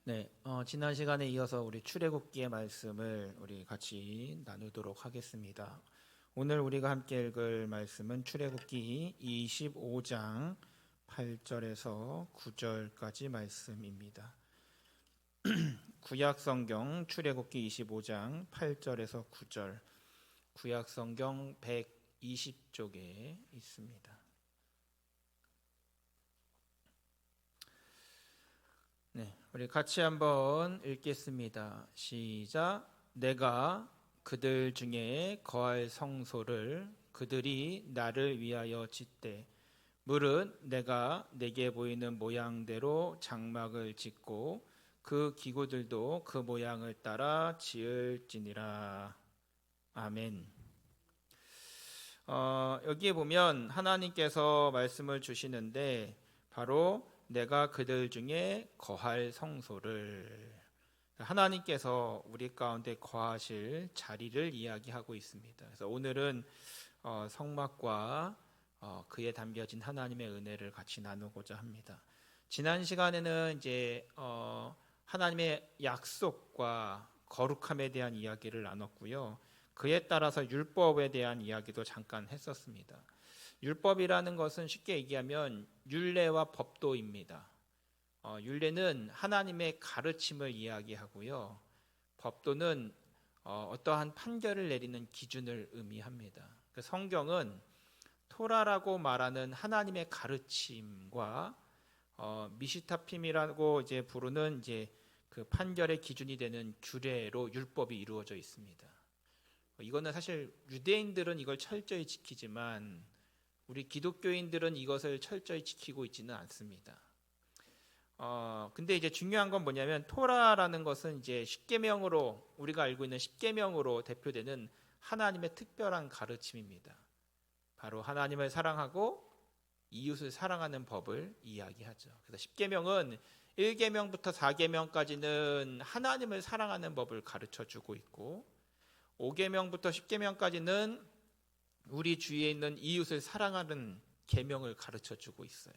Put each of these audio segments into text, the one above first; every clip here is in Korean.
네, 지난 시간에 이어서 우리 출애굽기의 말씀을 우리 같이 나누도록 하겠습니다. 오늘 우리가 함께 읽을 말씀은 출애굽기 25장 8절에서 9절까지 말씀입니다. 구약 성경 출애굽기 25장 8절에서 9절, 구약 성경 120쪽에 있습니다. 네, 우리 같이 한번 읽겠습니다. 시작. 내가 그들 중에 거할 성소를 그들이 나를 위하여 짓되 무릇 내가 내게 보이는 모양대로 장막을 짓고 그 기구들도 그 모양을 따라 지을지니라. 아멘. 여기에 보면 하나님께서 말씀을 주시는데 바로 내가 그들 중에 거할 성소를, 하나님께서 우리 가운데 거하실 자리를 이야기하고 있습니다. 그래서 오늘은 성막과 그에 담겨진 하나님의 은혜를 같이 나누고자 합니다. 지난 시간에는 이제 하나님의 약속과 거룩함에 대한 이야기를 나눴고요. 그에 따라서 율법에 대한 이야기도 잠깐 했었습니다. 율법이라는 것은 쉽게 얘기하면 율례와 법도입니다. 율례는 하나님의 가르침을 이야기하고요. 법도는 어떠한 판결을 내리는 기준을 의미합니다. 성경은 토라라고 말하는 하나님의 가르침과 미시타핌이라고 이제 부르는 이제 그 판결의 기준이 되는 규례로 율법이 이루어져 있습니다. 이거는 사실 유대인들은 이걸 철저히 지키지만 우리 기독교인들은 이것을 철저히 지키고 있지는 않습니다. 근데 이제 중요한 건 뭐냐면 토라라는 것은 이제 십계명으로 우리가 알고 있는 십계명으로 대표되는 하나님의 특별한 가르침입니다. 바로 하나님을 사랑하고 이웃을 사랑하는 법을 이야기하죠. 그래서 십계명은 1계명부터 4계명까지는 하나님을 사랑하는 법을 가르쳐 주고 있고 5계명부터 10계명까지는 우리 주위에 있는 이웃을 사랑하는 계명을 가르쳐 주고 있어요.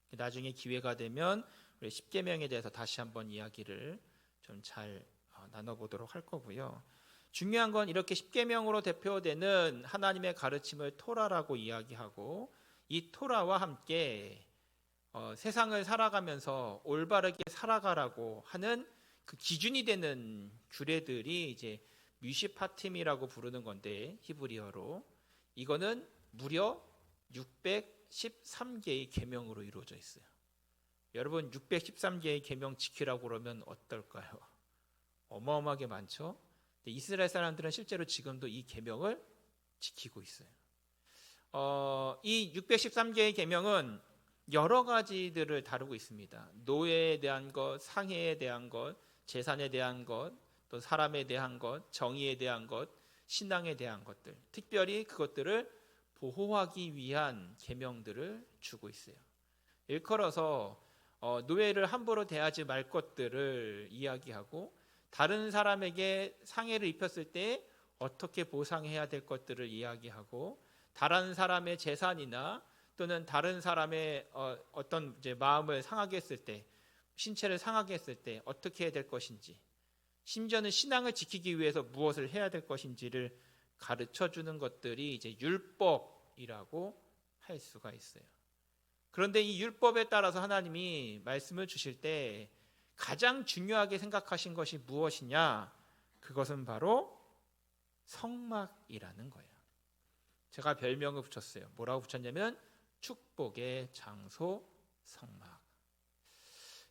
나중에 기회가 되면 우리 10계명에 대해서 다시 한번 이야기를 좀 잘 나눠보도록 할 거고요. 중요한 건 이렇게 10계명으로 대표되는 하나님의 가르침을 토라라고 이야기하고 이 토라와 함께 세상을 살아가면서 올바르게 살아가라고 하는 그 기준이 되는 규례들이 이제 미시파팀이라고 부르는 건데 히브리어로 이거는 무려 613개의 계명으로 이루어져 있어요. 여러분 613개의 계명 지키라고 그러면 어떨까요? 어마어마하게 많죠? 이스라엘 사람들은 실제로 지금도 이 계명을 지키고 있어요. 이 613개의 계명은 여러 가지들을 다루고 있습니다. 노예에 대한 것, 상해에 대한 것, 재산에 대한 것, 또 사람에 대한 것, 정의에 대한 것, 신앙에 대한 것들, 특별히 그것들을 보호하기 위한 계명들을 주고 있어요. 일컬어서 노예를 함부로 대하지 말 것들을 이야기하고 다른 사람에게 상해를 입혔을 때 어떻게 보상해야 될 것들을 이야기하고 다른 사람의 재산이나 또는 다른 사람의 어떤 이제 마음을 상하게 했을 때, 신체를 상하게 했을 때 어떻게 해야 될 것인지, 심지어는 신앙을 지키기 위해서 무엇을 해야 될 것인지를 가르쳐 주는 것들이 이제 율법이라고 할 수가 있어요. 그런데 이 율법에 따라서 하나님이 말씀을 주실 때 가장 중요하게 생각하신 것이 무엇이냐? 그것은 바로 성막이라는 거예요. 제가 별명을 붙였어요. 뭐라고 붙였냐면 축복의 장소 성막.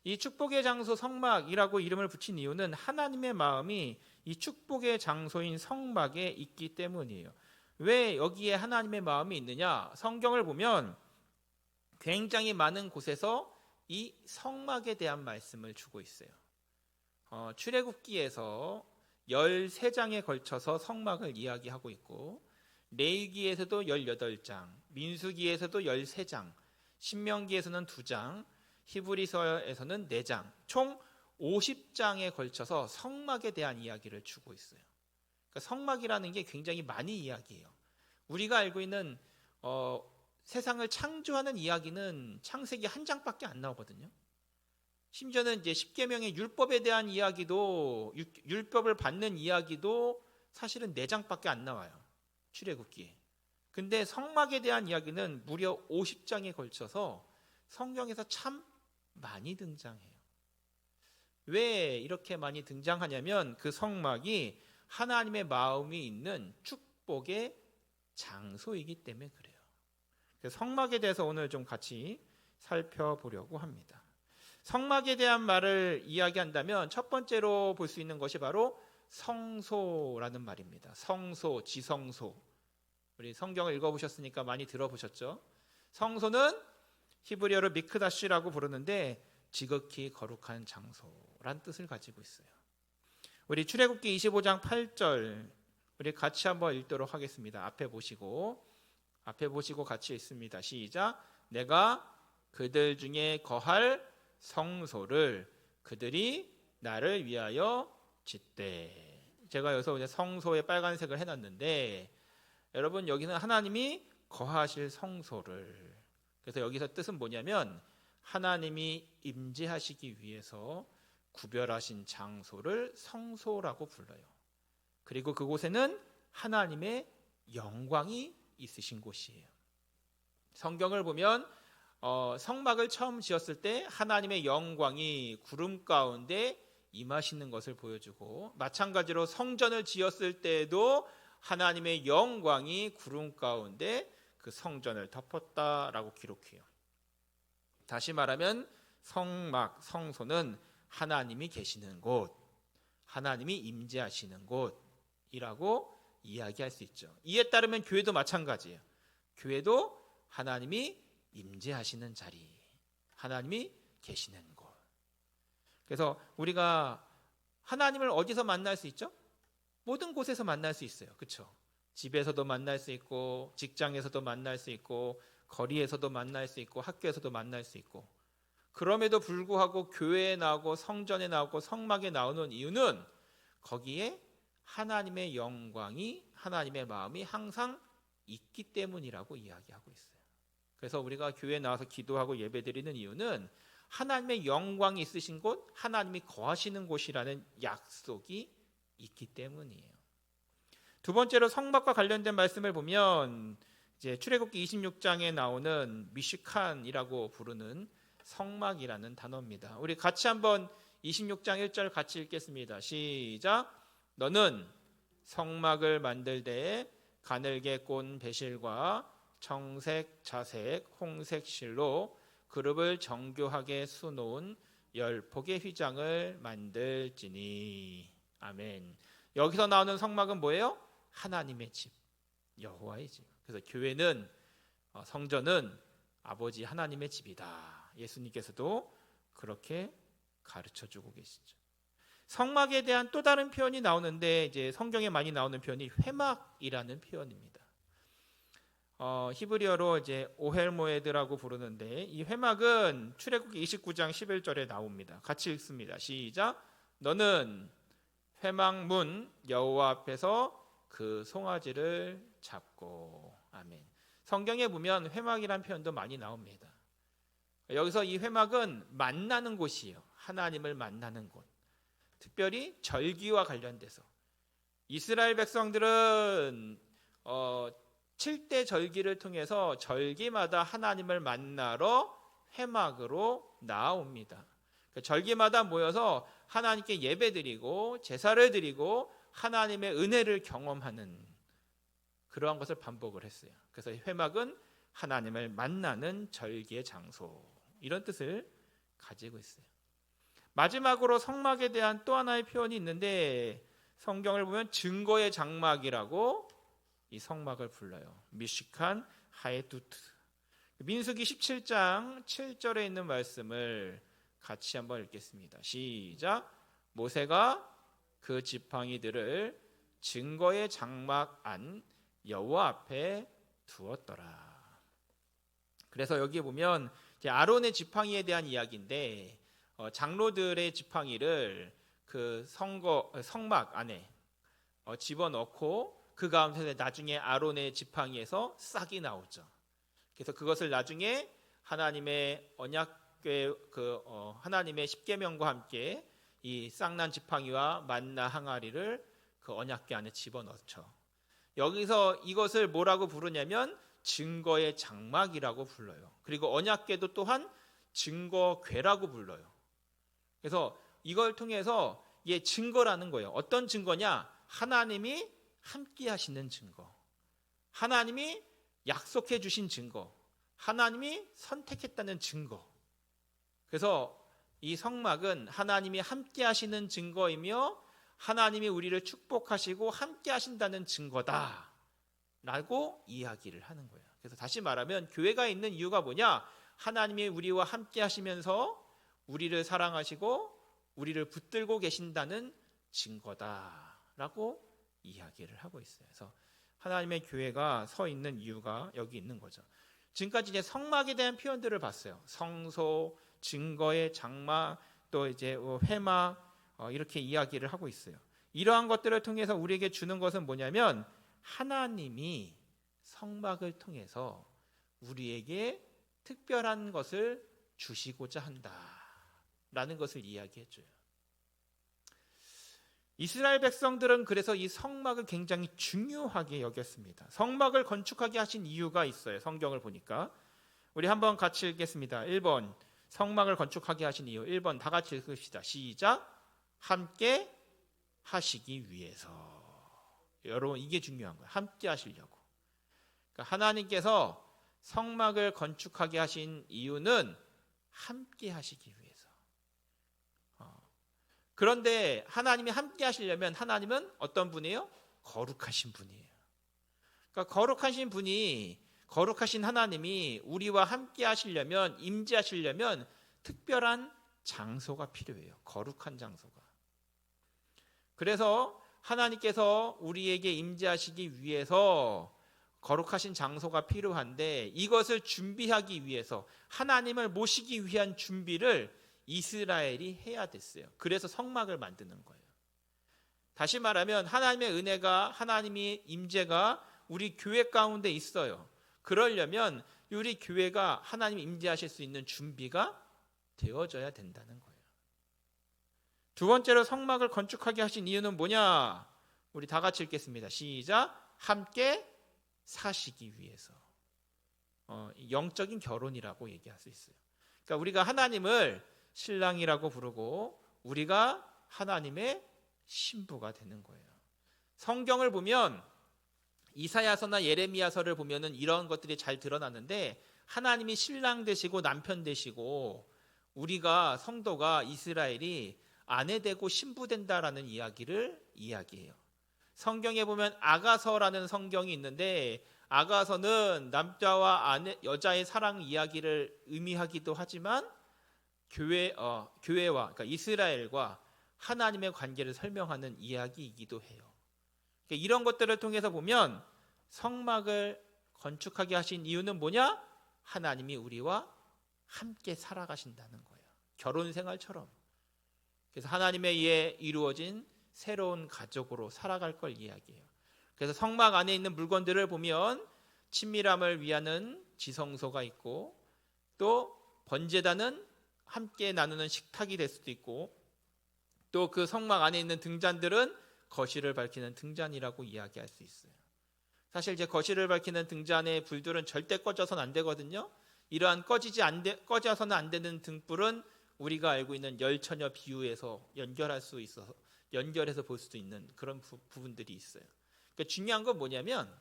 이 축복의 장소 성막이라고 이름을 붙인 이유는 하나님의 마음이 이 축복의 장소인 성막에 있기 때문이에요. 왜 여기에 하나님의 마음이 있느냐? 성경을 보면 굉장히 많은 곳에서 이 성막에 대한 말씀을 주고 있어요. 출애굽기에서 13장에 걸쳐서 성막을 이야기하고 있고 레위기에서도 18장, 민수기에서도 13장, 신명기에서는 2장, 히브리서에서는 4장, 총 50장에 걸쳐서 성막에 대한 이야기를 주고 있어요. 그러니까 성막이라는 게 굉장히 많이 이야기해요. 우리가 알고 있는 세상을 창조하는 이야기는 창세기 한 장밖에 안 나오거든요. 심지어는 이제 십계명의 율법에 대한 이야기도 율법을 받는 이야기도 사실은 4장밖에 안 나와요. 출애굽기에. 근데 성막에 대한 이야기는 무려 50장에 걸쳐서 성경에서 참 많이 등장해요. 왜 이렇게 많이 등장하냐면 그 성막이 하나님의 마음이 있는 축복의 장소이기 때문에 그래요. 그래서 성막에 대해서 오늘 좀 같이 살펴보려고 합니다. 성막에 대한 말을 이야기한다면 첫 번째로 볼 수 있는 것이 바로 성소라는 말입니다. 성소, 지성소. 우리 성경을 읽어보셨으니까 많이 들어보셨죠? 성소는 히브리어로 미크다시라고 부르는데 지극히 거룩한 장소란 뜻을 가지고 있어요. 우리 출애굽기 25장 8절 우리 같이 한번 읽도록 하겠습니다. 앞에 보시고 같이 읽습니다. 시작. 내가 그들 중에 거할 성소를 그들이 나를 위하여 짓되. 제가 여기서 이제 성소에 빨간색을 해놨는데 여러분 여기는 하나님이 거하실 성소를, 그래서 여기서 뜻은 뭐냐면 하나님이 임재하시기 위해서 구별하신 장소를 성소라고 불러요. 그리고 그곳에는 하나님의 영광이 있으신 곳이에요. 성경을 보면 성막을 처음 지었을 때 하나님의 영광이 구름 가운데 임하시는 것을 보여주고, 마찬가지로 성전을 지었을 때에도 하나님의 영광이 구름 가운데 그 성전을 덮었다라고 기록해요. 다시 말하면 성막, 성소는 하나님이 계시는 곳, 하나님이 임재하시는 곳이라고 이야기할 수 있죠. 이에 따르면 교회도 마찬가지예요. 교회도 하나님이 임재하시는 자리, 하나님이 계시는 곳. 그래서 우리가 하나님을 어디서 만날 수 있죠? 모든 곳에서 만날 수 있어요. 그렇죠? 집에서도 만날 수 있고, 직장에서도 만날 수 있고, 거리에서도 만날 수 있고, 학교에서도 만날 수 있고. 그럼에도 불구하고 교회에 나오고 성전에 나오고 성막에 나오는 이유는 거기에 하나님의 영광이, 하나님의 마음이 항상 있기 때문이라고 이야기하고 있어요. 그래서 우리가 교회에 나와서 기도하고 예배드리는 이유는 하나님의 영광이 있으신 곳, 하나님이 거하시는 곳이라는 약속이 있기 때문이에요. 두 번째로 성막과 관련된 말씀을 보면 이제 출애굽기 26장에 나오는 미시칸이라고 부르는 성막이라는 단어입니다. 우리 같이 한번 26장 1절 같이 읽겠습니다. 시작. 너는 성막을 만들 때에 가늘게 꼰 배실과 청색, 자색, 홍색 실로 그룹을 정교하게 수놓은 10폭의 휘장을 만들지니. 아멘. 여기서 나오는 성막은 뭐예요? 하나님의 집, 여호와의 집. 그래서 교회는, 성전은 아버지 하나님의 집이다. 예수님께서도 그렇게 가르쳐주고 계시죠. 성막에 대한 또 다른 표현이 나오는데 이제 성경에 많이 나오는 표현이 회막이라는 표현입니다. 히브리어로 이제 오헬모에드라고 부르는데 이 회막은 출애굽기 29장 11절에 나옵니다. 같이 읽습니다. 시작. 너는 회막문 여호와 앞에서 그 송아지를 잡고. 아멘. 성경에 보면 회막이라는 표현도 많이 나옵니다. 여기서 이 회막은 만나는 곳이에요. 하나님을 만나는 곳. 특별히 절기와 관련돼서 이스라엘 백성들은 7대 절기를 통해서 절기마다 하나님을 만나러 회막으로 나옵니다. 절기마다 모여서 하나님께 예배드리고 제사를 드리고 하나님의 은혜를 경험하는 그러한 것을 반복을 했어요. 그래서 회막은 하나님을 만나는 절기의 장소, 이런 뜻을 가지고 있어요. 마지막으로 성막에 대한 또 하나의 표현이 있는데 성경을 보면 증거의 장막이라고 이 성막을 불러요. 미시칸 하에두트. 민수기 17장 7절에 있는 말씀을 같이 한번 읽겠습니다. 시작. 모세가 그 지팡이들을 증거의 장막 안 여호와 앞에 두었더라. 그래서 여기 보면 아론의 지팡이에 대한 이야기인데 장로들의 지팡이를 그 성막 안에 집어넣고 그 가운데 나중에 아론의 지팡이에서 싹이 나오죠. 그래서 그것을 나중에 하나님의 언약 하나님의 십계명과 함께 이 쌍난 지팡이와 만나 항아리를 그 언약궤 안에 집어넣죠. 여기서 이것을 뭐라고 부르냐면 증거의 장막이라고 불러요. 그리고 언약궤도 또한 증거궤라고 불러요. 그래서 이걸 통해서 증거라는 거예요. 어떤 증거냐? 하나님이 함께 하시는 증거. 하나님이 약속해 주신 증거. 하나님이 선택했다는 증거. 그래서 이 성막은 하나님이 함께 하시는 증거이며 하나님이 우리를 축복하시고 함께 하신다는 증거다 라고 이야기를 하는 거예요. 그래서 다시 말하면 교회가 있는 이유가 뭐냐? 하나님이 우리와 함께 하시면서 우리를 사랑하시고 우리를 붙들고 계신다는 증거다라고 이야기를 하고 있어요. 그래서 하나님의 교회가 서 있는 이유가 여기 있는 거죠. 지금까지 이제 성막에 대한 표현들을 봤어요. 성소, 증거의 장막, 또 이제 회막 이렇게 이야기를 하고 있어요. 이러한 것들을 통해서 우리에게 주는 것은 뭐냐면 하나님이 성막을 통해서 우리에게 특별한 것을 주시고자 한다라는 것을 이야기해 줘요. 이스라엘 백성들은 그래서 이 성막을 굉장히 중요하게 여겼습니다. 성막을 건축하게 하신 이유가 있어요. 성경을 보니까. 우리 한번 같이 읽겠습니다. 1번 성막을 건축하게 하신 이유. 1번 다 같이 읽읍시다. 시작. 함께 하시기 위해서. 여러분 이게 중요한 거예요. 함께 하시려고. 그러니까 하나님께서 성막을 건축하게 하신 이유는 함께 하시기 위해서. 그런데 하나님이 함께 하시려면 하나님은 어떤 분이에요? 거룩하신 분이에요. 그러니까 거룩하신 하나님이 우리와 함께 하시려면, 임재하시려면 특별한 장소가 필요해요. 거룩한 장소가. 그래서 하나님께서 우리에게 임재하시기 위해서 거룩하신 장소가 필요한데 이것을 준비하기 위해서 하나님을 모시기 위한 준비를 이스라엘이 해야 됐어요. 그래서 성막을 만드는 거예요. 다시 말하면 하나님의 은혜가, 하나님의 임재가 우리 교회 가운데 있어요. 그러려면 우리 교회가 하나님 임재하실 수 있는 준비가 되어져야 된다는 거예요. 두 번째로 성막을 건축하게 하신 이유는 뭐냐? 우리 다 같이 읽겠습니다. 시작. 함께 사시기 위해서. 영적인 결혼이라고 얘기할 수 있어요. 그러니까 우리가 하나님을 신랑이라고 부르고 우리가 하나님의 신부가 되는 거예요. 성경을 보면 이사야서나 예레미야서를 보면은 이런 것들이 잘 드러나는데 하나님이 신랑 되시고 남편 되시고 우리가 성도가 이스라엘이 아내 되고 신부 된다라는 이야기를 이야기해요. 성경에 보면 아가서라는 성경이 있는데 아가서는 남자와 여자의 사랑 이야기를 의미하기도 하지만 교회와 그러니까 이스라엘과 하나님의 관계를 설명하는 이야기이기도 해요. 그러니까 이런 것들을 통해서 보면 성막을 건축하게 하신 이유는 뭐냐? 하나님이 우리와 함께 살아가신다는 거예요. 결혼 생활처럼. 그래서 하나님에 의해 이루어진 새로운 가족으로 살아갈 걸 이야기해요. 그래서 성막 안에 있는 물건들을 보면 친밀함을 위하는 지성소가 있고 또 번제단은 함께 나누는 식탁이 될 수도 있고 또 그 성막 안에 있는 등잔들은 거실을 밝히는 등잔이라고 이야기할 수 있어요. 사실 이제 거실을 밝히는 등잔의 불들은 절대 꺼져서는 안 되거든요. 이러한 꺼져서는 안 되는 등불은 우리가 알고 있는 열처녀 비유에서 연결해서 볼 수도 있는 그런 부분들이 있어요. 그러니까 중요한 건 뭐냐면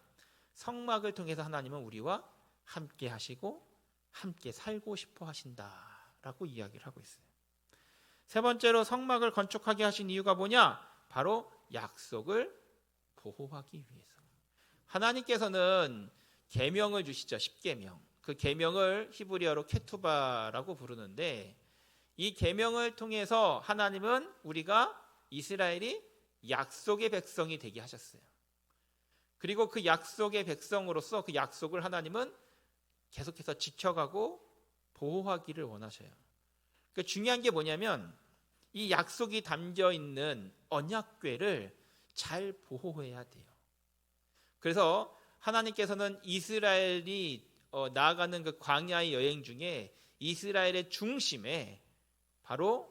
성막을 통해서 하나님은 우리와 함께 하시고 함께 살고 싶어 하신다라고 이야기를 하고 있어요. 세 번째로 성막을 건축하게 하신 이유가 뭐냐? 바로 약속을 보호하기 위해서. 하나님께서는 계명을 주시죠. 10계명. 그 계명을 히브리어로 케투바라고 부르는데 이 계명을 통해서 하나님은 우리가 이스라엘이 약속의 백성이 되게 하셨어요. 그리고 그 약속의 백성으로서 그 약속을 하나님은 계속해서 지켜가고 보호하기를 원하셔요. 그러니까 중요한 게 뭐냐면 이 약속이 담겨 있는 언약궤를 잘 보호해야 돼요. 그래서 하나님께서는 이스라엘이 나아가는 그 광야의 여행 중에 이스라엘의 중심에 바로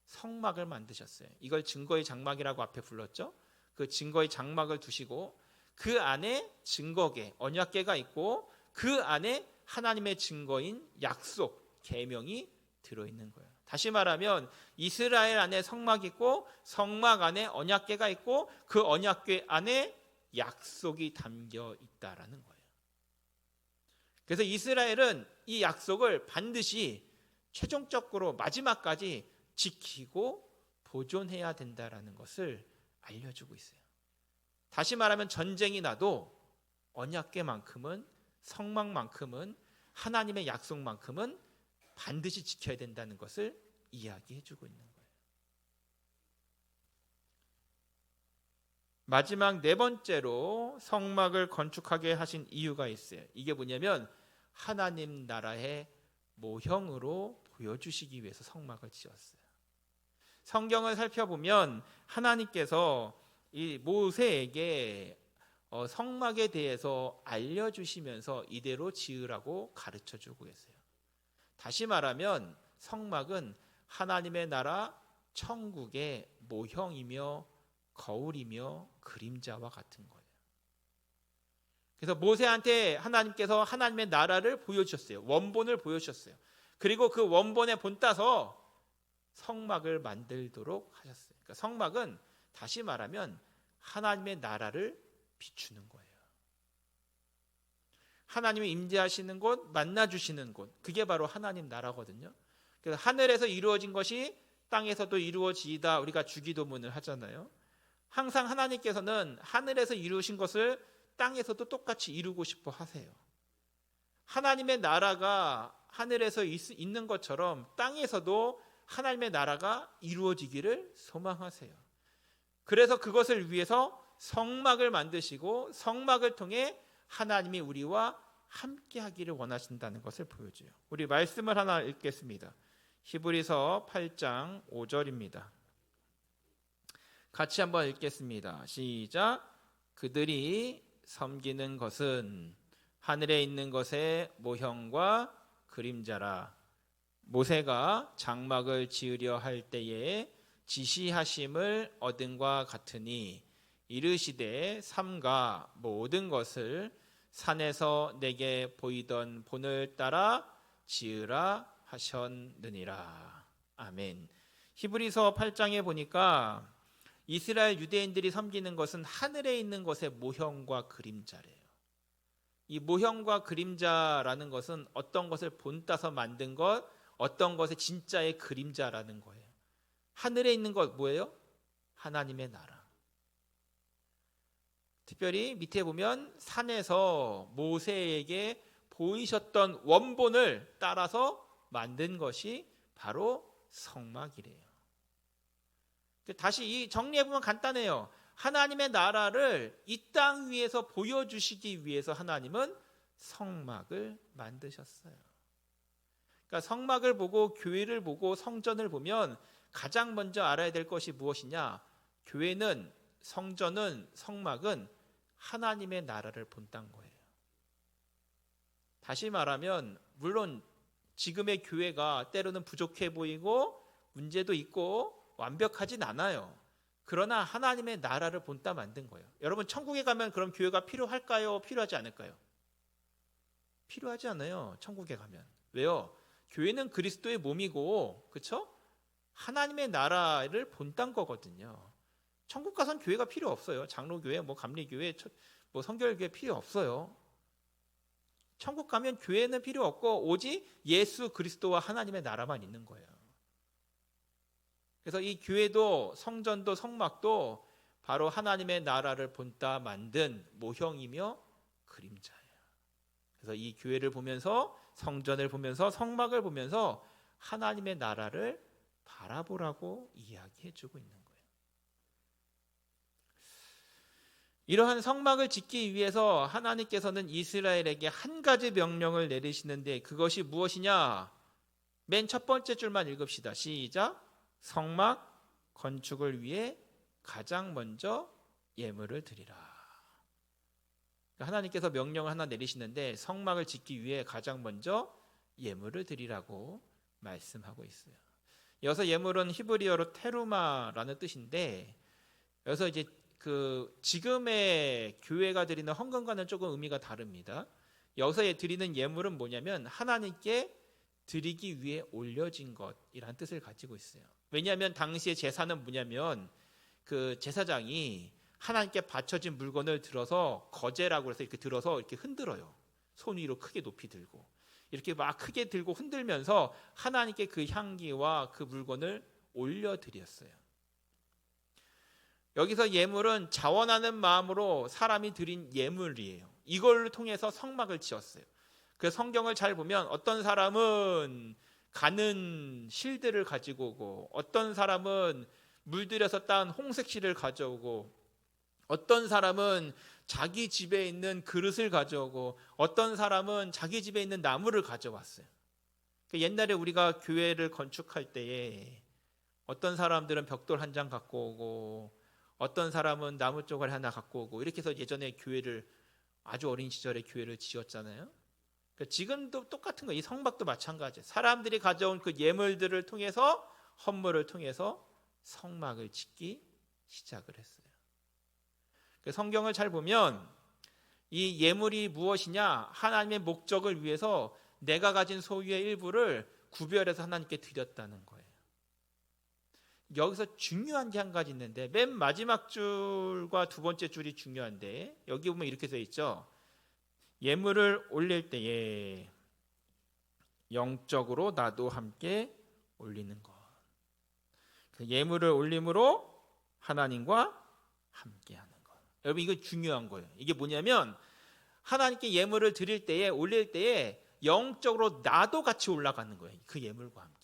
성막을 만드셨어요. 이걸 증거의 장막이라고 앞에 불렀죠. 그 증거의 장막을 두시고 그 안에 증거계, 언약궤가 있고 그 안에 하나님의 증거인 약속, 계명이 들어있는 거예요. 다시 말하면 이스라엘 안에 성막이 있고 성막 안에 언약궤가 있고 그 언약궤 안에 약속이 담겨 있다라는 거예요. 그래서 이스라엘은 이 약속을 반드시 최종적으로 마지막까지 지키고 보존해야 된다라는 것을 알려주고 있어요. 다시 말하면 전쟁이 나도 언약궤만큼은, 성막만큼은, 하나님의 약속만큼은 반드시 지켜야 된다는 것을 이야기해주고 있는 거예요. 마지막 네 번째로 성막을 건축하게 하신 이유가 있어요. 이게 뭐냐면 하나님 나라의 모형으로 보여주시기 위해서 성막을 지었어요. 성경을 살펴보면 하나님께서 이 모세에게 성막에 대해서 알려주시면서 이대로 지으라고 가르쳐주고 계세요. 다시 말하면 성막은 하나님의 나라 천국의 모형이며 거울이며 그림자와 같은 거예요. 그래서 모세한테 하나님께서 하나님의 나라를 보여주셨어요. 원본을 보여주셨어요. 그리고 그 원본에 본따서 성막을 만들도록 하셨어요. 그러니까 성막은 다시 말하면 하나님의 나라를 비추는 거예요. 하나님이 임재하시는 곳, 만나주시는 곳, 그게 바로 하나님 나라거든요. 그래서 하늘에서 이루어진 것이 땅에서도 이루어지이다, 우리가 주기도문을 하잖아요. 항상 하나님께서는 하늘에서 이루신 것을 땅에서도 똑같이 이루고 싶어 하세요. 하나님의 나라가 하늘에서 있는 것처럼 땅에서도 하나님의 나라가 이루어지기를 소망하세요. 그래서 그것을 위해서 성막을 만드시고 성막을 통해 하나님이 우리와 함께 하기를 원하신다는 것을 보여줘요. 우리 말씀을 하나 읽겠습니다. 히브리서 8장 5절입니다. 같이 한번 읽겠습니다. 시작. 그들이 섬기는 것은 하늘에 있는 것의 모형과 그림자라. 모세가 장막을 지으려 할 때에 지시하심을 얻은과 같으니 이르시되 삼가 모든 것을 산에서 내게 보이던 본을 따라 지으라 하셨느니라. 아멘. 히브리서 8장에 보니까 이스라엘 유대인들이 섬기는 것은 하늘에 있는 것의 모형과 그림자래요. 이 모형과 그림자라는 것은 어떤 것을 본따서 만든 것, 어떤 것의 진짜의 그림자라는 거예요. 하늘에 있는 것 뭐예요? 하나님의 나라. 특별히 밑에 보면 산에서 모세에게 보이셨던 원본을 따라서 만든 것이 바로 성막이래요. 다시 이 정리해보면 간단해요. 하나님의 나라를 이 땅 위에서 보여주시기 위해서 하나님은 성막을 만드셨어요. 그러니까 성막을 보고 교회를 보고 성전을 보면 가장 먼저 알아야 될 것이 무엇이냐? 교회는, 성전은, 성막은 하나님의 나라를 본딴 거예요. 다시 말하면 물론 지금의 교회가 때로는 부족해 보이고 문제도 있고 완벽하진 않아요. 그러나 하나님의 나라를 본따 만든 거예요. 여러분 천국에 가면 그럼 교회가 필요할까요? 필요하지 않을까요? 필요하지 않아요. 천국에 가면. 왜요? 교회는 그리스도의 몸이고, 그렇죠? 하나님의 나라를 본딴 거거든요. 천국 가선 교회가 필요 없어요. 장로교회, 감리교회, 성결교회 필요 없어요. 천국 가면 교회는 필요 없고 오직 예수 그리스도와 하나님의 나라만 있는 거예요. 그래서 이 교회도 성전도 성막도 바로 하나님의 나라를 본따 만든 모형이며 그림자예요. 그래서 이 교회를 보면서, 성전을 보면서, 성막을 보면서 하나님의 나라를 바라보라고 이야기해주고 있는 거예요. 이러한 성막을 짓기 위해서 하나님께서는 이스라엘에게 한 가지 명령을 내리시는데 그것이 무엇이냐? 맨 첫 번째 줄만 읽읍시다. 시작. 성막 건축을 위해 가장 먼저 예물을 드리라. 하나님께서 명령을 하나 내리시는데 성막을 짓기 위해 가장 먼저 예물을 드리라고 말씀하고 있어요. 여기서 예물은 히브리어로 테루마라는 뜻인데, 여기서 이제 그 지금의 교회가 드리는 헌금과는 조금 의미가 다릅니다. 여기서 드리는 예물은 뭐냐면 하나님께 드리기 위해 올려진 것이라는 뜻을 가지고 있어요. 왜냐하면 당시의 제사는 뭐냐면 그 제사장이 하나님께 바쳐진 물건을 들어서 거제라고 해서 이렇게 들어서 이렇게 흔들어요. 손 위로 크게 높이 들고 이렇게 막 크게 들고 흔들면서 하나님께 그 향기와 그 물건을 올려드렸어요. 여기서 예물은 자원하는 마음으로 사람이 드린 예물이에요. 이걸 통해서 성막을 지었어요. 그 성경을 잘 보면 어떤 사람은 가는 실들을 가지고 오고, 어떤 사람은 물들여서 딴 홍색 실을 가져오고, 어떤 사람은 자기 집에 있는 그릇을 가져오고, 어떤 사람은 자기 집에 있는 나무를 가져왔어요. 옛날에 우리가 교회를 건축할 때에 어떤 사람들은 벽돌 한 장 갖고 오고, 어떤 사람은 나무 쪼가리 하나 갖고 오고, 이렇게 해서 예전에 교회를, 아주 어린 시절에 교회를 지었잖아요. 지금도 똑같은 거예요. 이 성막도 마찬가지예요. 사람들이 가져온 그 예물들을 통해서, 헌물을 통해서 성막을 짓기 시작을 했어요. 성경을 잘 보면 이 예물이 무엇이냐, 하나님의 목적을 위해서 내가 가진 소유의 일부를 구별해서 하나님께 드렸다는 거예요. 여기서 중요한 게 한 가지 있는데, 맨 마지막 줄과 두 번째 줄이 중요한데, 여기 보면 이렇게 되어 있죠. 예물을 올릴 때에 영적으로 나도 함께 올리는 것. 예물을 올림으로 하나님과 함께하는 것. 여러분, 이거 중요한 거예요. 이게 뭐냐면 하나님께 예물을 드릴 때에, 올릴 때에 영적으로 나도 같이 올라가는 거예요. 그 예물과 함께.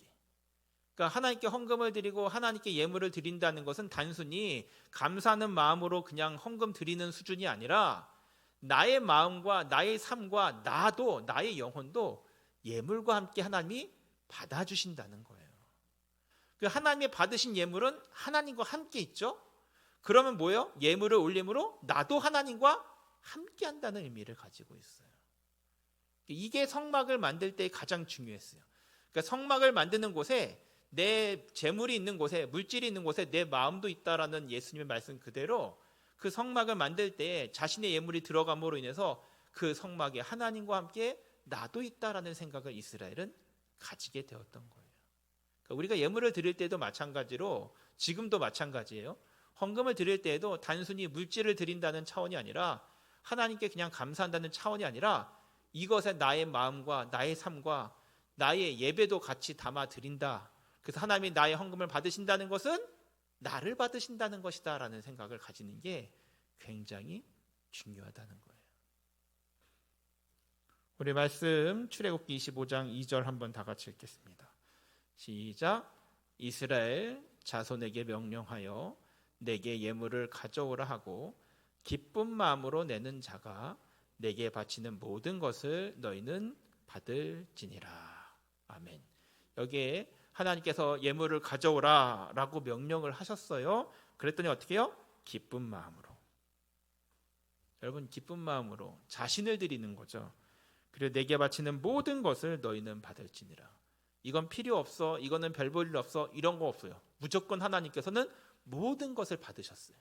그러니까 하나님께 헌금을 드리고 하나님께 예물을 드린다는 것은 단순히 감사하는 마음으로 그냥 헌금 드리는 수준이 아니라 나의 마음과 나의 삶과 나도, 나의 영혼도 예물과 함께 하나님이 받아주신다는 거예요. 그 하나님이 받으신 예물은 하나님과 함께 있죠. 그러면 뭐예요? 예물을 올림으로 나도 하나님과 함께 한다는 의미를 가지고 있어요. 이게 성막을 만들 때 가장 중요했어요. 그러니까 성막을 만드는 곳에 내 재물이 있는 곳에, 물질이 있는 곳에 내 마음도 있다라는 예수님의 말씀 그대로 그 성막을 만들 때 자신의 예물이 들어감으로 인해서 그 성막에 하나님과 함께 나도 있다라는 생각을 이스라엘은 가지게 되었던 거예요. 그러니까 우리가 예물을 드릴 때도 마찬가지로, 지금도 마찬가지예요. 헌금을 드릴 때에도 단순히 물질을 드린다는 차원이 아니라, 하나님께 그냥 감사한다는 차원이 아니라, 이것에 나의 마음과 나의 삶과 나의 예배도 같이 담아 드린다. 그래서 하나님이 나의 헌금을 받으신다는 것은 나를 받으신다는 것이다 라는 생각을 가지는 게 굉장히 중요하다는 거예요. 우리 말씀 출애굽기 25장 2절 한번 다 같이 읽겠습니다. 시작. 이스라엘 자손에게 명령하여 내게 예물을 가져오라 하고 기쁜 마음으로 내는 자가 내게 바치는 모든 것을 너희는 받을지니라. 아멘. 여기에 하나님께서 예물을 가져오라 라고 명령을 하셨어요. 그랬더니 어떻게 해요? 기쁜 마음으로. 여러분, 기쁜 마음으로 자신을 드리는 거죠. 그리고 내게 바치는 모든 것을 너희는 받을지니라. 이건 필요 없어, 이거는 별 볼 일 없어, 이런 거 없어요. 무조건 하나님께서는 모든 것을 받으셨어요.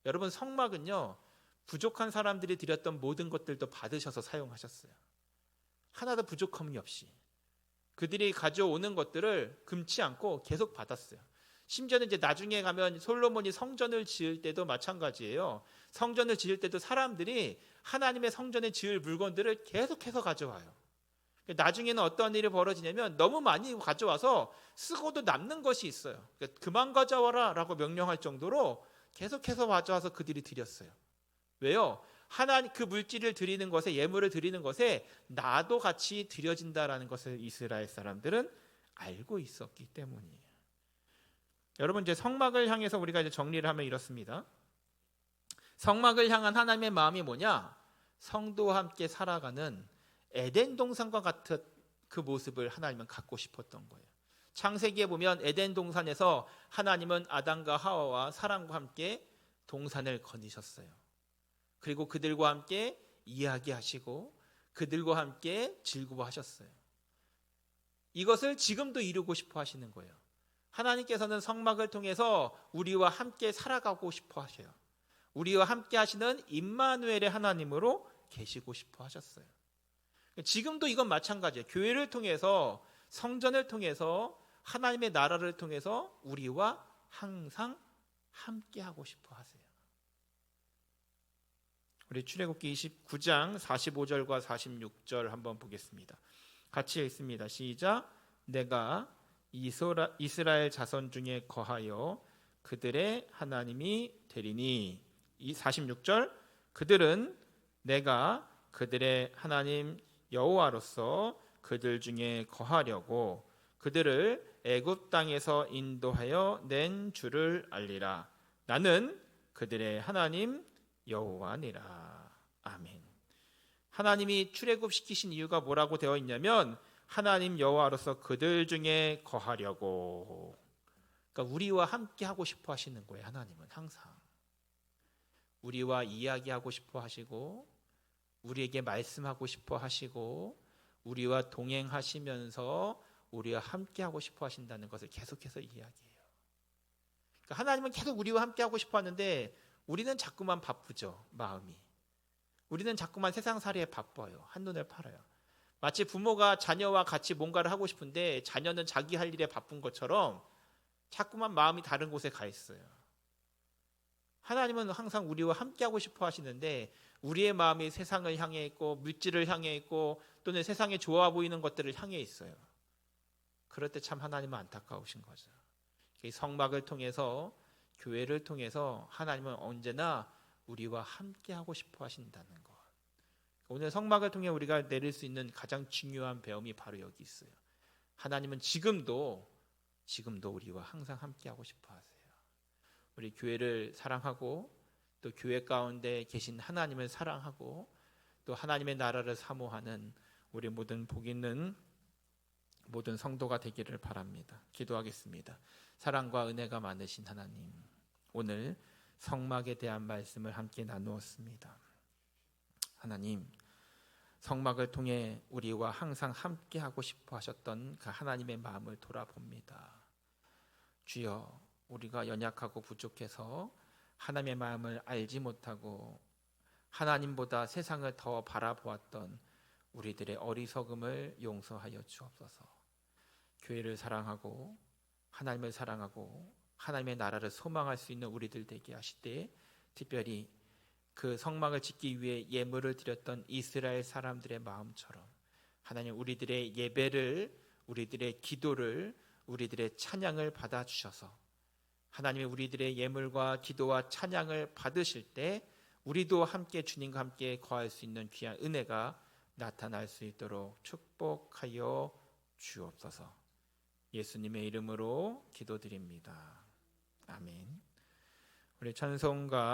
여러분, 성막은요, 부족한 사람들이 드렸던 모든 것들도 받으셔서 사용하셨어요. 하나도 부족함이 없이 그들이 가져오는 것들을 금치 않고 계속 받았어요. 심지어는 이제 나중에 가면 솔로몬이 성전을 지을 때도 마찬가지예요. 성전을 지을 때도 사람들이 하나님의 성전에 지을 물건들을 계속해서 가져와요. 나중에는 어떤 일이 벌어지냐면 너무 많이 가져와서 쓰고도 남는 것이 있어요. 그러니까 그만 가져와라 라고 명령할 정도로 계속해서 가져와서 그들이 드렸어요. 왜요? 하나님 그 물질을 드리는 것에, 예물을 드리는 것에 나도 같이 드려진다라는 것을 이스라엘 사람들은 알고 있었기 때문이에요. 여러분, 이제 성막을 향해서 우리가 이제 정리를 하면 이렇습니다. 성막을 향한 하나님의 마음이 뭐냐? 성도와 함께 살아가는 에덴 동산과 같은 그 모습을 하나님은 갖고 싶었던 거예요. 창세기에 보면 에덴 동산에서 하나님은 아담과 하와와 사람과 함께 동산을 거니셨어요. 그리고 그들과 함께 이야기하시고 그들과 함께 즐거워하셨어요. 이것을 지금도 이루고 싶어 하시는 거예요. 하나님께서는 성막을 통해서 우리와 함께 살아가고 싶어 하셔요. 우리와 함께 하시는 임마누엘의 하나님으로 계시고 싶어 하셨어요. 지금도 이건 마찬가지예요. 교회를 통해서, 성전을 통해서, 하나님의 나라를 통해서 우리와 항상 함께 하고 싶어 하세요. 우리 출애굽기 29장 45절과 46절 한번 보겠습니다. 같이 읽습니다. 시작. 내가 이스라엘 자손 중에 거하여 그들의 하나님이 되리니. 이 46절. 그들은 내가 그들의 하나님 여호와로서 그들 중에 거하려고 그들을 애굽 땅에서 인도하여 낸 줄을 알리라. 나는 그들의 하나님 여호와니라. 아멘. 하나님이 출애굽 시키신 이유가 뭐라고 되어 있냐면 하나님 여호와로서 그들 중에 거하려고. 그러니까 우리와 함께 하고 싶어 하시는 거예요. 하나님은 항상 우리와 이야기하고 싶어 하시고 우리에게 말씀하고 싶어 하시고 우리와 동행하시면서 우리와 함께 하고 싶어 하신다는 것을 계속해서 이야기해요. 그러니까 하나님은 계속 우리와 함께 하고 싶어 하는데 우리는 자꾸만 바쁘죠. 마음이. 우리는 자꾸만 세상살이에 바빠요. 한눈을 팔아요. 마치 부모가 자녀와 같이 뭔가를 하고 싶은데 자녀는 자기 할 일에 바쁜 것처럼 자꾸만 마음이 다른 곳에 가 있어요. 하나님은 항상 우리와 함께하고 싶어 하시는데 우리의 마음이 세상을 향해 있고 물질을 향해 있고 또는 세상에 좋아 보이는 것들을 향해 있어요. 그럴 때 참 하나님은 안타까우신 거죠. 성막을 통해서 교회를 통해서 하나님은 언제나 우리와 함께하고 싶어 하신다는 것. 오늘 성막을 통해 우리가 내릴 수 있는 가장 중요한 배움이 바로 여기 있어요. 하나님은 지금도 우리와 항상 함께하고 싶어 하세요. 우리 교회를 사랑하고 또 교회 가운데 계신 하나님을 사랑하고 또 하나님의 나라를 사모하는 우리 모든 복 있는 모든 성도가 되기를 바랍니다. 기도하겠습니다. 사랑과 은혜가 많으신 하나님, 오늘 성막에 대한 말씀을 함께 나누었습니다. 하나님, 성막을 통해 우리와 항상 함께하고 싶어 하셨던 그 하나님의 마음을 돌아봅니다. 주여, 우리가 연약하고 부족해서 하나님의 마음을 알지 못하고 하나님보다 세상을 더 바라보았던 우리들의 어리석음을 용서하여 주옵소서. 교회를 사랑하고 하나님을 사랑하고 하나님의 나라를 소망할 수 있는 우리들 되게 하시되 특별히 그 성막을 짓기 위해 예물을 드렸던 이스라엘 사람들의 마음처럼 하나님 우리들의 예배를, 우리들의 기도를, 우리들의 찬양을 받아주셔서 하나님이 우리들의 예물과 기도와 찬양을 받으실 때 우리도 함께 주님과 함께 거할 수 있는 귀한 은혜가 나타날 수 있도록 축복하여 주옵소서. 예수님의 이름으로 기도드립니다. 아멘. 우리 찬송가